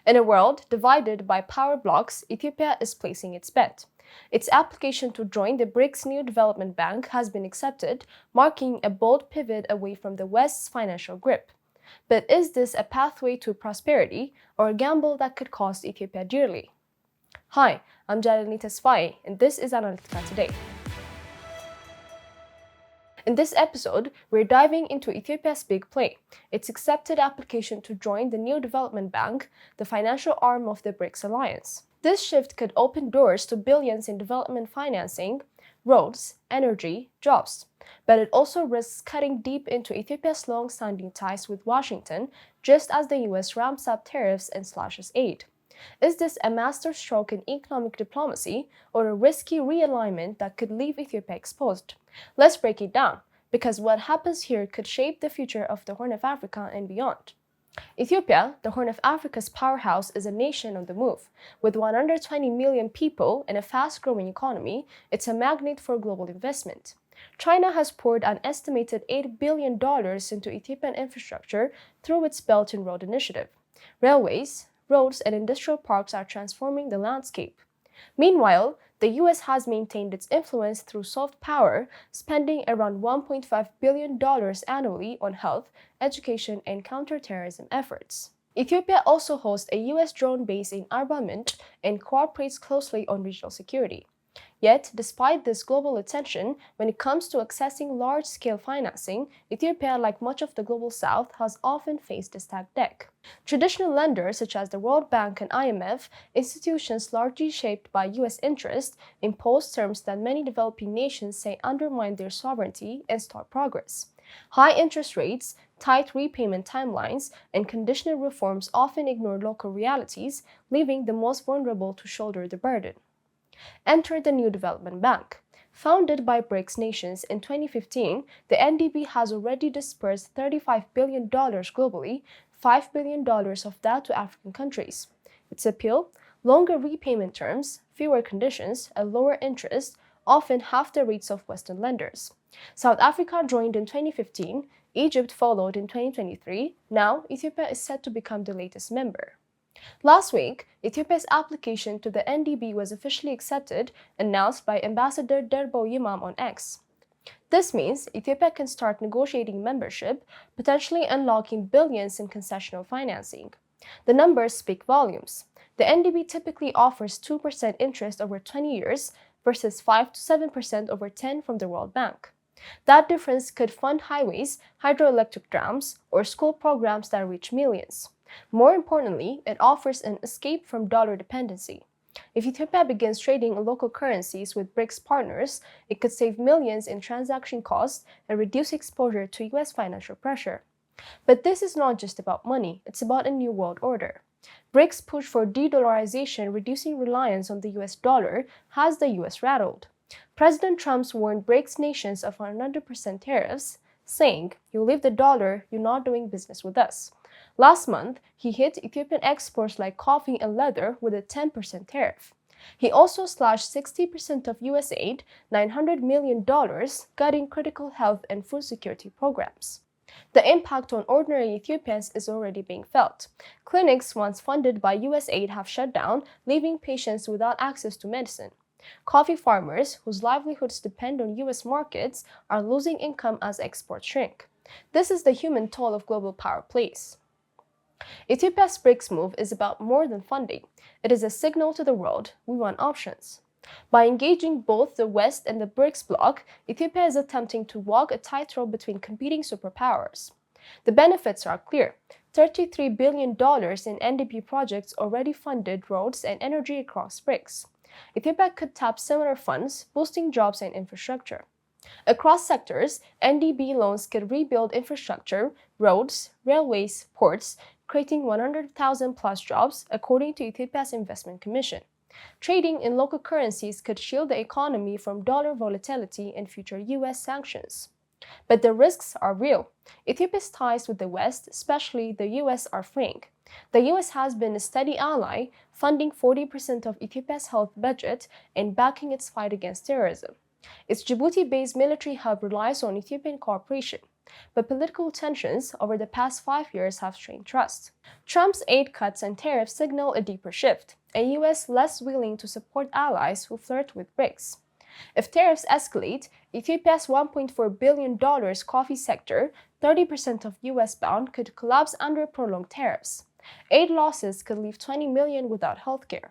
In a world divided by power blocks, Ethiopia is placing its bet. Its application to join the BRICS New Development Bank has been accepted, marking a bold pivot away from the West's financial grip. But is this a pathway to prosperity or a gamble that could cost Ethiopia dearly? Hi, I'm Jalini Tesfaye, and this is Analytica Today. In this episode, we're diving into Ethiopia's big play, its accepted application to join the New Development Bank, the financial arm of the BRICS alliance. This shift could open doors to billions in development financing, roads, energy, jobs. But it also risks cutting deep into Ethiopia's long-standing ties with Washington, just as the US ramps up tariffs and slashes aid. Is this a masterstroke in economic diplomacy or a risky realignment that could leave Ethiopia exposed? Let's break it down, because what happens here could shape the future of the Horn of Africa and beyond. Ethiopia, the Horn of Africa's powerhouse, is a nation on the move. With 120 million people and a fast-growing economy, it's a magnet for global investment. China has poured an estimated $8 billion into Ethiopian infrastructure through its Belt and Road Initiative. Railways, roads, and industrial parks are transforming the landscape. Meanwhile, the US has maintained its influence through soft power, spending around $1.5 billion annually on health, education, and counterterrorism efforts. Ethiopia also hosts a US drone base in Armament and cooperates closely on regional security. Yet, despite this global attention, when it comes to accessing large-scale financing, Ethiopia, like much of the global south, has often faced a stacked deck. Traditional lenders such as the World Bank and IMF, institutions largely shaped by US interest, impose terms that many developing nations say undermine their sovereignty and stall progress. High interest rates, tight repayment timelines, and conditional reforms often ignore local realities, leaving the most vulnerable to shoulder the burden. Enter the New Development Bank. Founded by BRICS nations in 2015, the NDB has already disbursed $35 billion globally, $5 billion of that to African countries. Its appeal? Longer repayment terms, fewer conditions, and lower interest, often half the rates of Western lenders. South Africa joined in 2015, Egypt followed in 2023, now Ethiopia is set to become the latest member. Last week, Ethiopia's application to the NDB was officially accepted, announced by Ambassador Derbo Yimam on X. This means Ethiopia can start negotiating membership, potentially unlocking billions in concessional financing. The numbers speak volumes. The NDB typically offers 2% interest over 20 years versus 5 to 7% over 10 from the World Bank. That difference could fund highways, hydroelectric dams, or school programs that reach millions. More importantly, it offers an escape from dollar dependency. If Ethiopia begins trading in local currencies with BRICS partners, it could save millions in transaction costs and reduce exposure to US financial pressure. But this is not just about money, it's about a new world order. BRICS' push for de-dollarization, reducing reliance on the US dollar, has the US rattled. President Trump's warned BRICS nations of 100% tariffs, saying, "You leave the dollar, you're not doing business with us." Last month, he hit Ethiopian exports like coffee and leather with a 10% tariff. He also slashed 60% of US aid, $900 million, gutting critical health and food security programs. The impact on ordinary Ethiopians is already being felt. Clinics once funded by US aid have shut down, leaving patients without access to medicine. Coffee farmers, whose livelihoods depend on US markets, are losing income as exports shrink. This is the human toll of global power plays. Ethiopia's BRICS move is about more than funding. It is a signal to the world we want options. By engaging both the West and the BRICS bloc, Ethiopia is attempting to walk a tightrope between competing superpowers. The benefits are clear. $33 billion in NDB projects already funded roads and energy across BRICS. Ethiopia could tap similar funds, boosting jobs and infrastructure. Across sectors, NDB loans could rebuild infrastructure, roads, railways, ports, creating 100,000 plus jobs, according to Ethiopia's Investment Commission. Trading in local currencies could shield the economy from dollar volatility and future US sanctions. But the risks are real. Ethiopia's ties with the West, especially the US, are fraying. The US has been a steady ally, funding 40% of Ethiopia's health budget and backing its fight against terrorism. Its Djibouti-based military hub relies on Ethiopian cooperation. But political tensions over the past 5 years have strained trust. Trump's aid cuts and tariffs signal a deeper shift, a US less willing to support allies who flirt with BRICS. If tariffs escalate, Ethiopia's $1.4 billion coffee sector, 30% of US bound, could collapse under prolonged tariffs. Aid losses could leave 20 million without healthcare.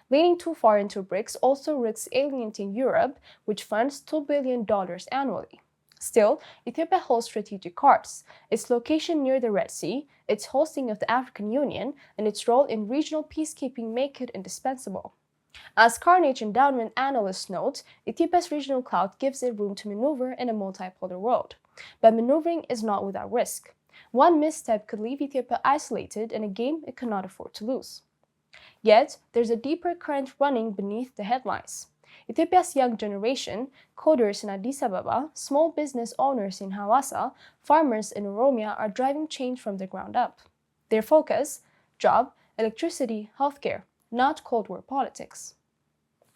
Leaning too far into BRICS also risks alienating Europe, which funds $2 billion annually. Still, Ethiopia holds strategic cards. Its location near the Red Sea, its hosting of the African Union, and its role in regional peacekeeping make it indispensable. As Carnage Endowment analysts note, Ethiopia's regional clout gives it room to maneuver in a multipolar world. But maneuvering is not without risk. One misstep could leave Ethiopia isolated in a game it cannot afford to lose. Yet, there's a deeper current running beneath the headlines. Ethiopia's young generation, coders in Addis Ababa, small business owners in Hawassa, farmers in Oromia are driving change from the ground up. Their focus: job, electricity, healthcare, not Cold War politics.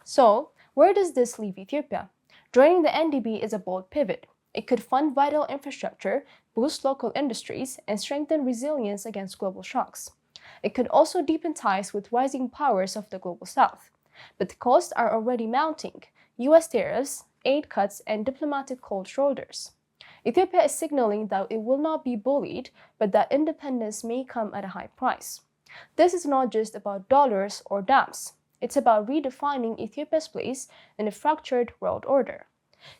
So, where does this leave Ethiopia? Joining the NDB is a bold pivot. It could fund vital infrastructure, boost local industries, and strengthen resilience against global shocks. It could also deepen ties with rising powers of the global south. But the costs are already mounting: US tariffs, aid cuts, and diplomatic cold shoulders. Ethiopia is signaling that it will not be bullied, but that independence may come at a high price. This is not just about dollars or dams. It's about redefining Ethiopia's place in a fractured world order.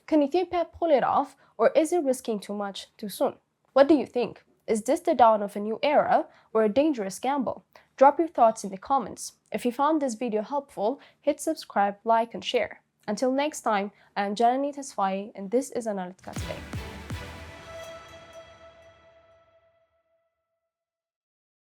Can Ethiopia pull it off, or is it risking too much too soon? What do you think? Is this the dawn of a new era or a dangerous gamble? Drop your thoughts in the comments. If you found this video helpful, hit subscribe, like, and share. Until next time, I am Janani Tesfaye, and this is Analitka Today.